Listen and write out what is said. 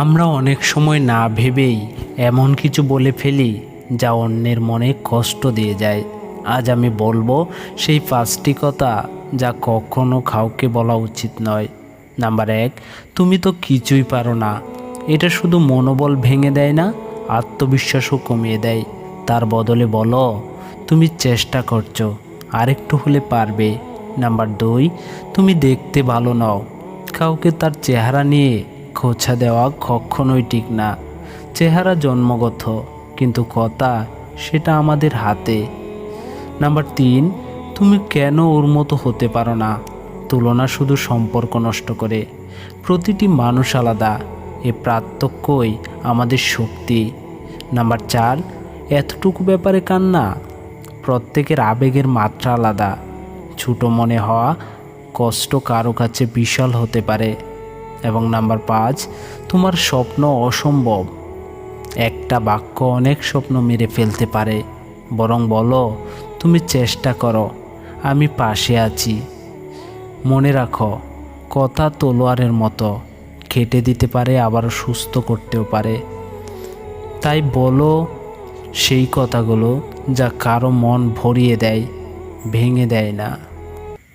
আমরা অনেক সময় না ভেবেই এমন কিছু বলে ফেলি যা অন্যের মনে কষ্ট দিয়ে যায়। আজ আমি বলবো সেই 5টি কথা যা কখনো কাউকে বলা উচিত নয়। নাম্বার 1, তুমি তো কিছুই পারো না। এটা শুধু মনোবল ভেঙে দেয় না, আত্মবিশ্বাসও কমিয়ে দেয়। তার বদলে বলো, তুমি চেষ্টা করছো, আরেকটু হলে পারবে। নাম্বার 2, তুমি দেখতে ভালো নও। কাউকে তার চেহারা নিয়ে খোঁচা দেওয়া কখনোই ঠিক না। চেহারা জন্মগত, কিন্তু কথা সেটা আমাদের হাতে। নাম্বার 3, তুমি কেন ওর মতো হতে পারো না। তুলনা শুধু সম্পর্ক নষ্ট করে। প্রতিটি মানুষ আলাদা, এ পার্থক্যই আমাদের শক্তি। নাম্বার 4, এতটুকু ব্যাপারে কান্না। প্রত্যেকের আবেগের মাত্রা আলাদা। ছোট মনে হওয়া কষ্ট কারো কাছে বিশাল হতে পারে। এবং নাম্বার 5, তোমার স্বপ্ন অসম্ভব। একটা বাক্য অনেক স্বপ্ন মেরে ফেলতে পারে। বরং বলো, তুমি চেষ্টা করো, আমি পাশে আছি। মনে রাখো, কথা তলোয়ারের মতো, কেটে দিতে পারে, আবার সুস্থ করতেও পারে। তাই বলো সেই কথাগুলো যা কারো মন ভরিয়ে দেয়, ভেঙে দেয় না।